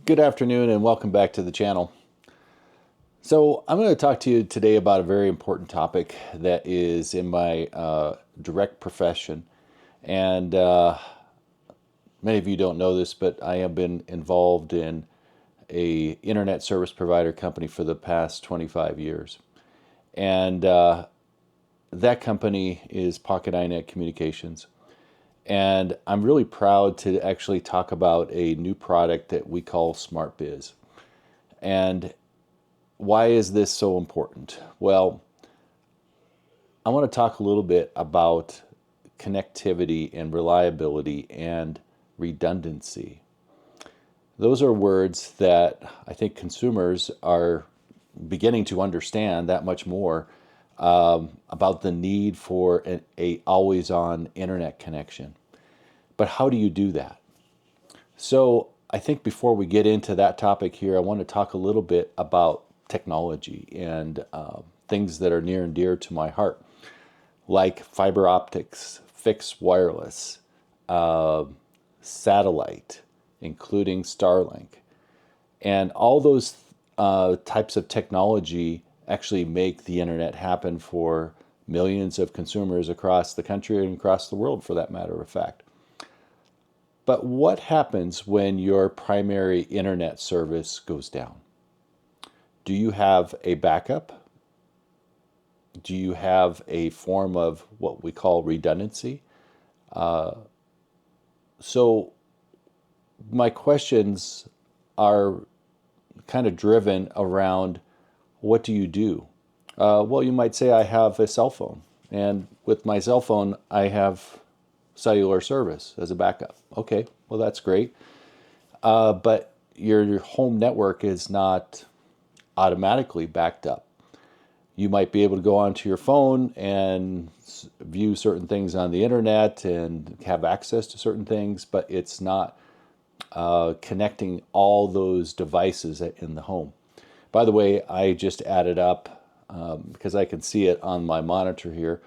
Good afternoon and welcome back to the channel. So I'm going to talk to you today about a very important topic that is in my direct profession. And many of you don't know this, but I have been involved in a internet service provider company for the past 25 years. And that company is Pocket iNet Communications. And I'm really proud to actually talk about a new product that we call SmartBiz. And why is this so important? Well, I want to talk a little bit about connectivity and reliability and redundancy. Those are words that I think consumers are beginning to understand that much more about the need for a always-on internet connection. But how do you do that? So I think before we get into that topic here, I want to talk a little bit about technology and things that are near and dear to my heart, like fiber optics, fixed wireless, satellite, including Starlink. And all those types of technology actually make the internet happen for millions of consumers across the country and across the world, for that matter of fact. But what happens when your primary internet service goes down? Do you have a backup? Do you have a form of what we call redundancy? So my questions are kind of driven around, what do you do? Well, you might say I have a cell phone, and with my cell phone, I have cellular service as a backup. Okay, well, that's great. But your home network is not automatically backed up. You might be able to go onto your phone and view certain things on the internet and have access to certain things, but it's not connecting all those devices in the home. By the way, I just added up, because I can see it on my monitor here,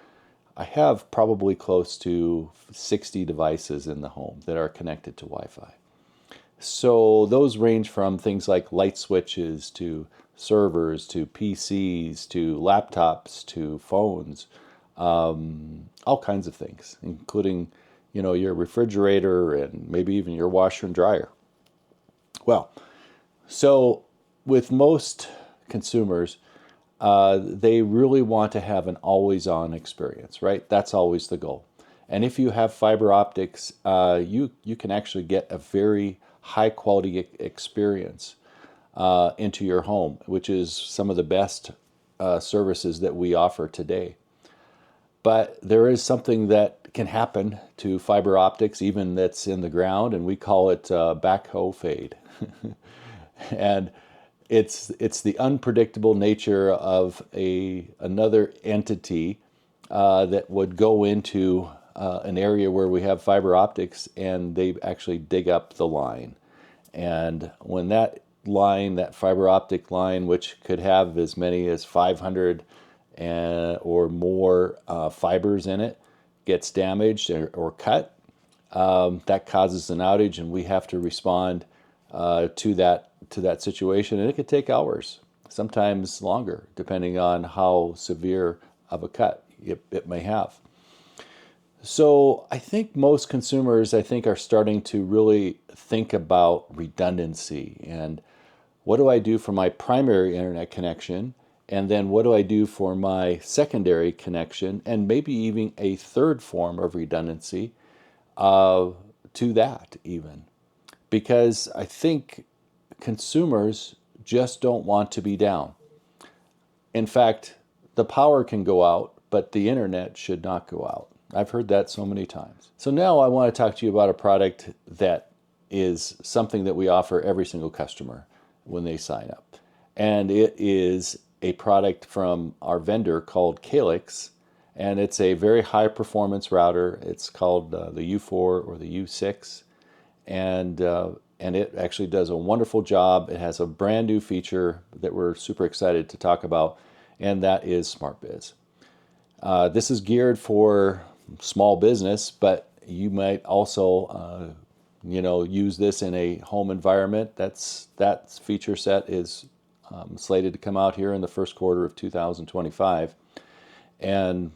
I have probably close to 60 devices in the home that are connected to Wi-Fi. So those range from things like light switches to servers to PCs to laptops to phones, all kinds of things, including, your refrigerator and maybe even your washer and dryer. Well, so with most consumers, they really want to have an always-on experience, right? That's always the goal. And if you have fiber optics, you can actually get a very high-quality experience into your home, which is some of the best services that we offer today. But there is something that can happen to fiber optics, even that's in the ground, and we call it backhoe fade. And it's the unpredictable nature of another entity that would go into an area where we have fiber optics, and they actually dig up the line. And when that fiber optic line, which could have as many as 500 or more fibers in it, gets damaged or cut, that causes an outage, and we have to respond to that situation, and it could take hours, sometimes longer, depending on how severe of a cut it may have. So I think most consumers, are starting to really think about redundancy and, what do I do for my primary internet connection? And then what do I do for my secondary connection? And maybe even a third form of redundancy to that even. Because I think consumers just don't want to be down. In fact, the power can go out, but the internet should not go out. I've heard that so many times. So now I want to talk to you about a product that is something that we offer every single customer when they sign up. And it is a product from our vendor called Calyx, and it's a very high performance router. It's called the U4 or the U6, and it actually does a wonderful job. It has a brand new feature that we're super excited to talk about, and that is SmartBiz. This is geared for small business, but you might also use this in a home environment. That feature set is slated to come out here in the first quarter of 2025, and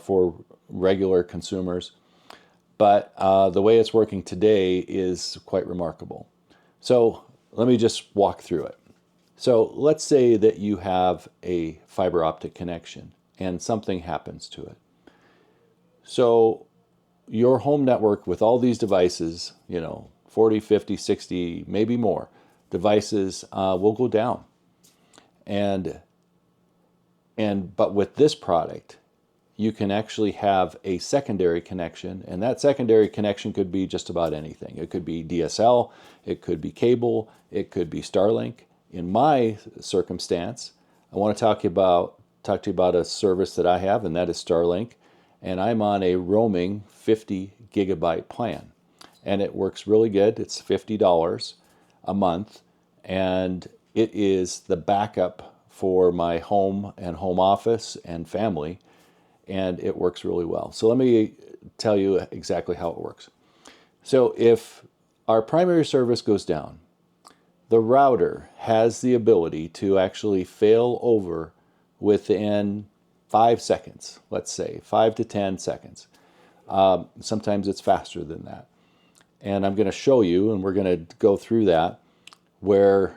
for regular consumers. But the way it's working today is quite remarkable. So let me just walk through it. So let's say that you have a fiber optic connection and something happens to it. So your home network with all these devices, 40, 50, 60, maybe more devices will go down. But with this product, you can actually have a secondary connection, and that secondary connection could be just about anything. It could be DSL, it could be cable, it could be Starlink. In my circumstance, I want to talk to you about a service that I have, and that is Starlink, and I'm on a roaming 50 gigabyte plan, and it works really good. It's $50 a month, and it is the backup for my home and home office and family, and it works really well. So let me tell you exactly how it works. So if our primary service goes down, the router has the ability to actually fail over within 5 seconds, let's say 5 to 10 seconds. Sometimes it's faster than that. And I'm going to show you, and we're going to go through that, where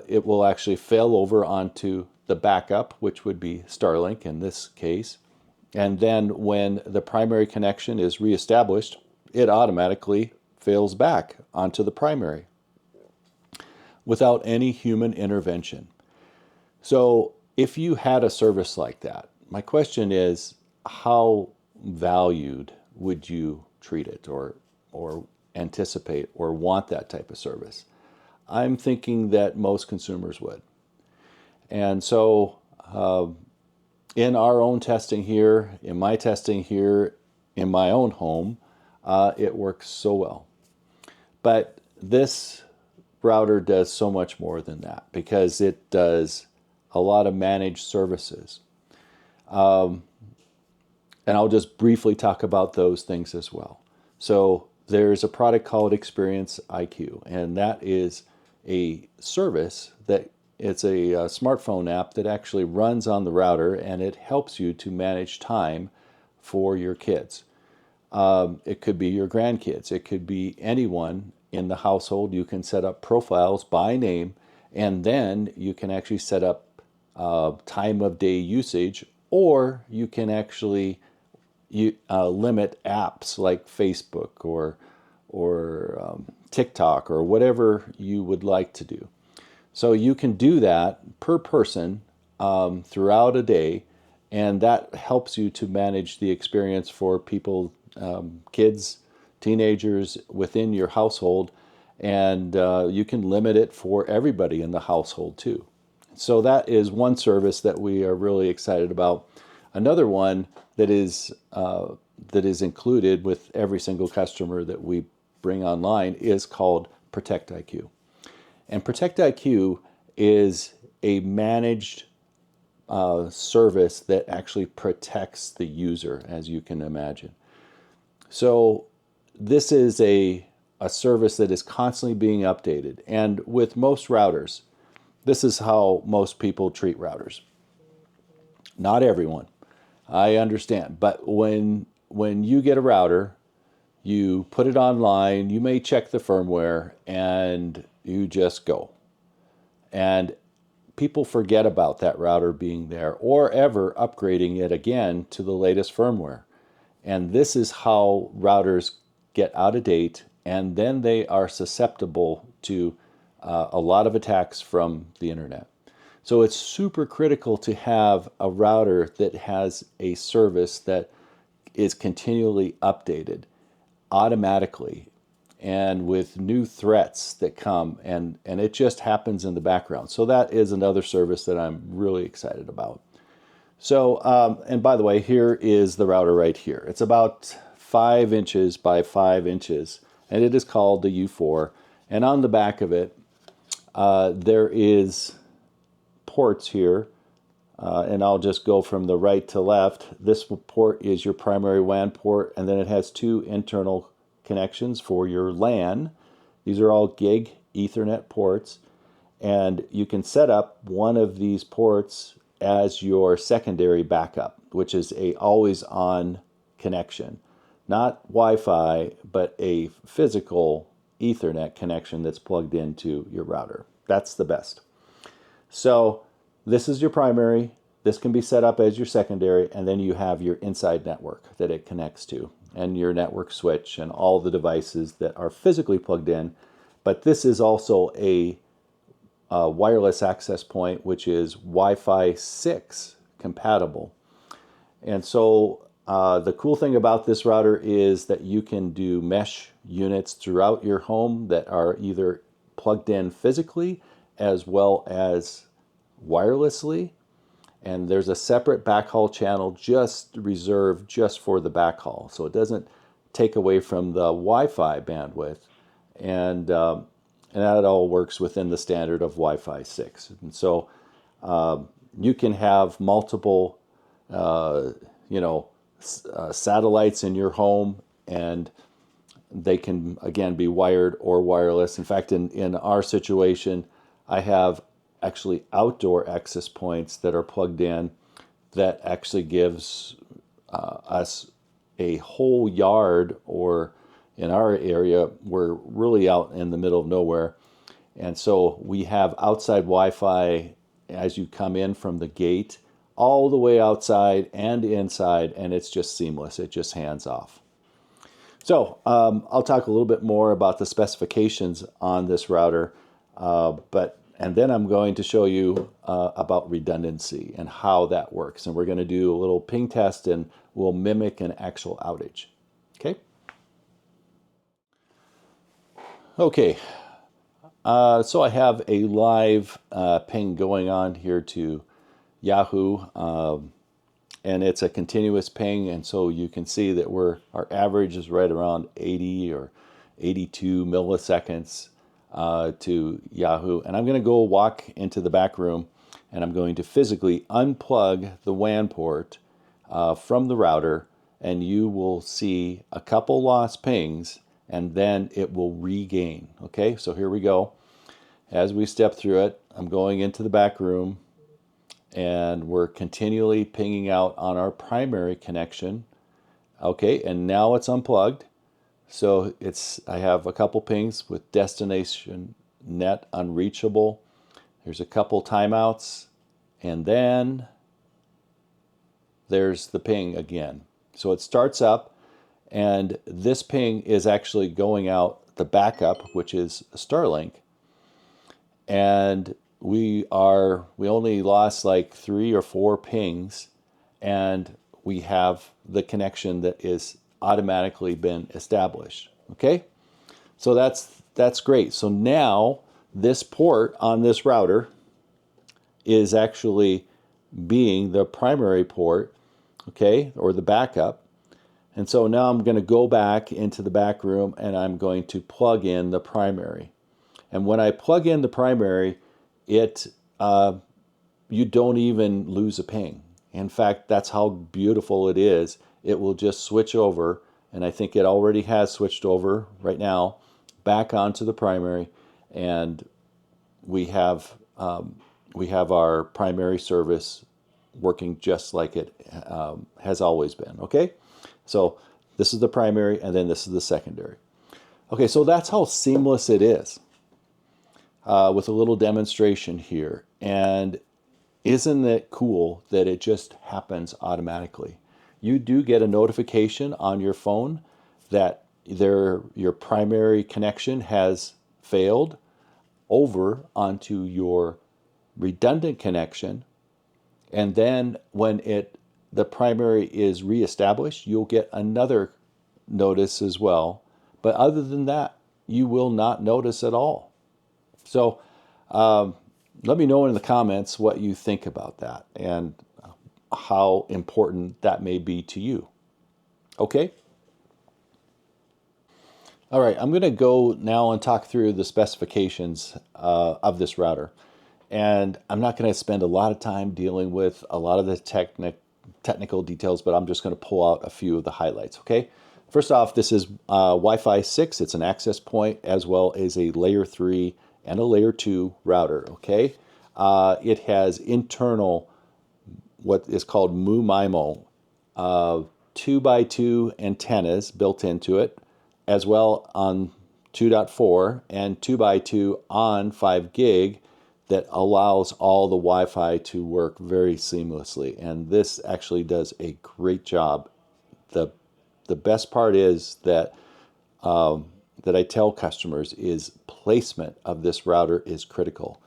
it will actually fail over onto the backup, which would be Starlink in this case. And then when the primary connection is reestablished, it automatically fails back onto the primary without any human intervention. So if you had a service like that, my question is, how valued would you treat it, or anticipate or want that type of service? I'm thinking that most consumers would. And so in our own testing here, in my testing here, in my own home, it works so well. But this router does so much more than that, because it does a lot of managed services. And I'll just briefly talk about those things as well. So there's a product called Experience IQ, and that is a service that it's a smartphone app that actually runs on the router, and it helps you to manage time for your kids. It could be your grandkids. It could be anyone in the household. You can set up profiles by name, and then you can actually set up time of day usage, or you can actually limit apps like Facebook or TikTok or whatever you would like to do. So you can do that per person throughout a day, and that helps you to manage the experience for people, kids, teenagers within your household, and you can limit it for everybody in the household too. So that is one service that we are really excited about. Another one that is included with every single customer that we bring online is called Protect IQ. And Protect IQ is a managed service that actually protects the user, as you can imagine. So this is a service that is constantly being updated. And with most routers, this is how most people treat routers. Not everyone, I understand. But when you get a router, you put it online, you may check the firmware, and you just go. And people forget about that router being there or ever upgrading it again to the latest firmware. And this is how routers get out of date, and then they are susceptible to a lot of attacks from the internet. So it's super critical to have a router that has a service that is continually updated automatically and with new threats that come, and it just happens in the background. So that is another service that I'm really excited about. So, and by the way, here is the router right here. It's about 5 inches by 5 inches, and it is called the U4. And on the back of it, there is ports here, and I'll just go from the right to left. This port is your primary WAN port, and then it has 2 internal connections for your LAN, These are all gig Ethernet ports, and you can set up one of these ports as your secondary backup, which is a always on connection. Not Wi-Fi, but a physical Ethernet connection that's plugged into your router. That's the best. So this is your primary. This can be set up as your secondary, and then you have your inside network that it connects to, and your network switch and all the devices that are physically plugged in. But this is also a wireless access point, which is Wi-Fi 6 compatible. And so the cool thing about this router is that you can do mesh units throughout your home that are either plugged in physically as well as wirelessly. And there's a separate backhaul channel just reserved just for the backhaul. So it doesn't take away from the Wi-Fi bandwidth. And that all works within the standard of Wi-Fi 6. And so you can have multiple, satellites in your home, and they can, again, be wired or wireless. In fact, in our situation, I have actually outdoor access points that are plugged in that actually gives us a whole yard, or in our area, we're really out in the middle of nowhere. And so we have outside Wi-Fi as you come in from the gate, all the way outside and inside, and it's just seamless. It just hands off. So I'll talk a little bit more about the specifications on this router, and then I'm going to show you about redundancy and how that works. And we're going to do a little ping test, and we'll mimic an actual outage. Okay? Okay. So I have a live ping going on here to Yahoo, and it's a continuous ping, and so you can see that our average is right around 80 or 82 milliseconds to Yahoo. And I'm going to go walk into the back room, and I'm going to physically unplug the WAN port from the router, and you will see a couple lost pings, and then it will regain. Okay, so here we go. As we step through it, I'm going into the back room, and we're continually pinging out on our primary connection. Okay, and now it's unplugged. So I have a couple pings with destination net unreachable. There's a couple timeouts, and then there's the ping again. So it starts up, and this ping is actually going out the backup, which is Starlink. And we only lost like 3 or 4 pings, and we have the connection that is automatically been established. Okay, so that's great. So now this port on this router is actually being the primary port, okay, or the backup. And so now I'm going to go back into the back room, and I'm going to plug in the primary. And when I plug in the primary, you don't even lose a ping. In fact, that's how beautiful it is. It will just switch over, and I think it already has switched over right now, back onto the primary, and we have our primary service working just like it has always been. Okay, so this is the primary, and then this is the secondary. Okay, so that's how seamless it is. With a little demonstration here. And isn't it cool that it just happens automatically? You do get a notification on your phone that your primary connection has failed over onto your redundant connection. And then when the primary is reestablished, you'll get another notice as well. But other than that, you will not notice at all. So let me know in the comments what you think about that and how important that may be to you. Okay? All right, I'm going to go now and talk through the specifications of this router. And I'm not going to spend a lot of time dealing with a lot of the technical details, but I'm just going to pull out a few of the highlights, okay? First off, this is Wi-Fi 6. It's an access point as well as a layer 3 and a layer 2 router, okay? It has internal, what is called MU-MIMO, 2x2 antennas built into it, as well on 2.4 and 2x2 on 5 gig that allows all the Wi-Fi to work very seamlessly. And this actually does a great job. The the best part is that I tell customers is placement of this router is critical.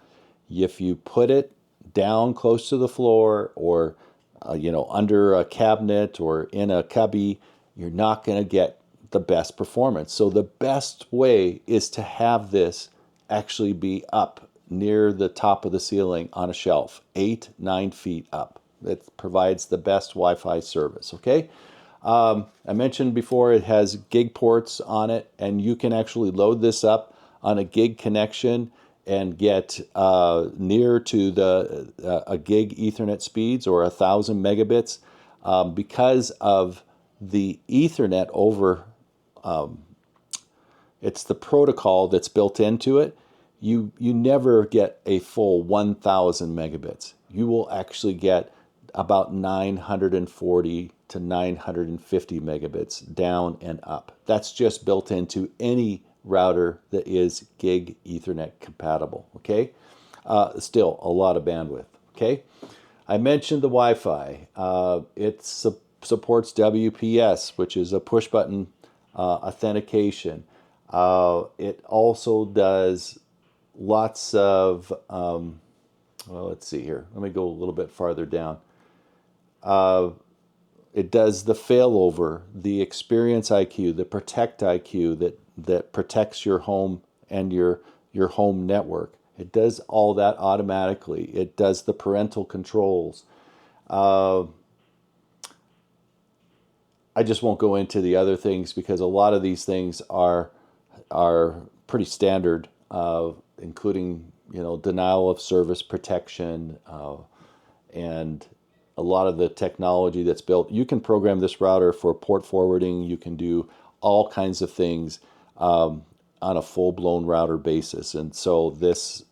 If you put it down close to the floor or under a cabinet or in a cubby, you're not going to get the best performance. So the best way is to have this actually be up near the top of the ceiling on a shelf, 8-9 feet up. It provides the best Wi-Fi service, okay? I mentioned before it has gig ports on it, and you can actually load this up on a gig connection and get near to a gig Ethernet speeds or 1,000 megabits because of the Ethernet over. It's the protocol that's built into it. You never get a full 1,000 megabits. You will actually get about 940 to 950 megabits down and up. That's just built into any router that is gig Ethernet compatible, okay? Still a lot of bandwidth, okay? I mentioned the Wi-Fi. It supports WPS, which is a push button authentication. It also does lots of, well, let's see here. Let me go a little bit farther down. It does the failover, the experience IQ, the protect IQ that protects your home and your home network. It does all that automatically. It does the parental controls. I just won't go into the other things because a lot of these things are pretty standard, including denial of service protection and a lot of the technology that's built. You can program this router for port forwarding. You can do all kinds of things on a full-blown router basis. And so this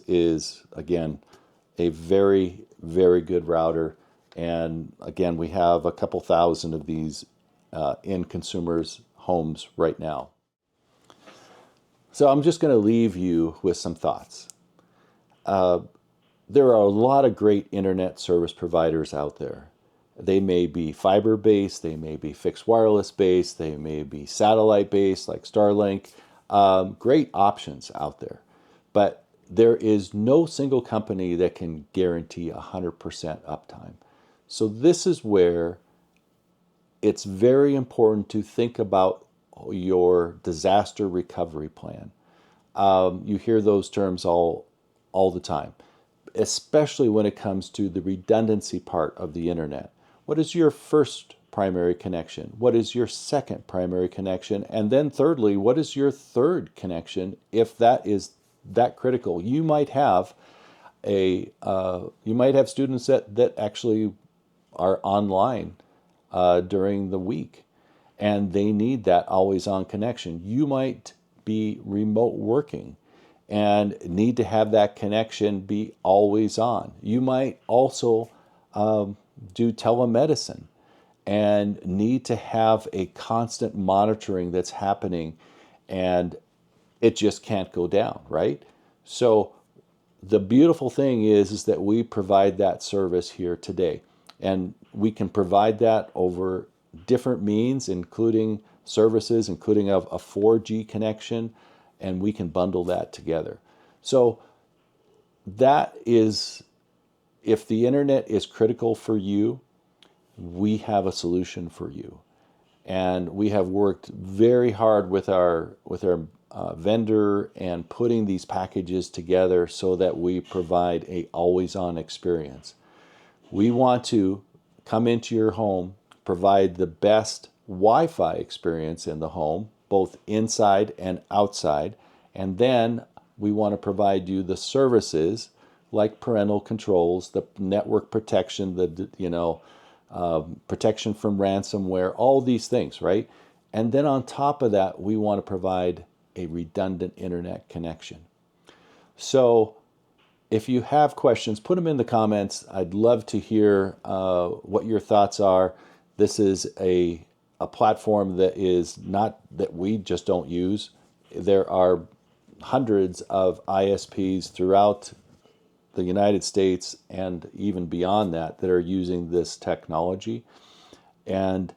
is, again, a very, very good router. And again, we have a couple thousand of these in consumers' homes right now. So I'm just going to leave you with some thoughts. There are a lot of great internet service providers out there. They may be fiber-based, they may be fixed wireless-based, they may be satellite-based like Starlink. Great options out there. But there is no single company that can guarantee 100% uptime. So this is where it's very important to think about your disaster recovery plan. You hear those terms all the time, especially when it comes to the redundancy part of the internet. What is your first primary connection? What is your second primary connection? And then thirdly, what is your third connection if that is that critical? You might have students that actually are online during the week and they need that always on connection. You might be remote working and need to have that connection be always on. You might also do telemedicine and need to have a constant monitoring that's happening and it just can't go down, right? So the beautiful thing is that we provide that service here today. And we can provide that over different means, including services, including a 4G connection, and we can bundle that together. So that is, if the internet is critical for you, we have a solution for you. And we have worked very hard with our vendor and putting these packages together so that we provide a always-on experience. We want to come into your home, provide the best Wi-Fi experience in the home, both inside and outside, and then we want to provide you the services like parental controls, the network protection, protection from ransomware, all these things, right? And then on top of that, we want to provide a redundant internet connection. So if you have questions, put them in the comments. I'd love to hear what your thoughts are. This is a platform that is not that we just don't use. There are hundreds of ISPs throughout the United States and even beyond that are using this technology, and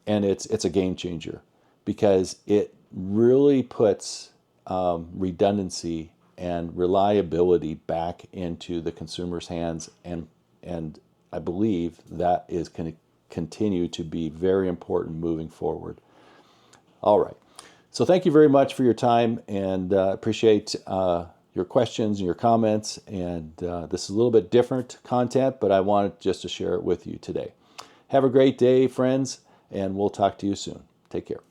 it's a game changer because it really puts redundancy and reliability back into the consumer's hands, and I believe that is going to continue to be very important moving forward. All right. So thank you very much for your time, and appreciate your questions and your comments. And this is a little bit different content, but I wanted just to share it with you today. Have a great day, friends, and we'll talk to you soon. Take care.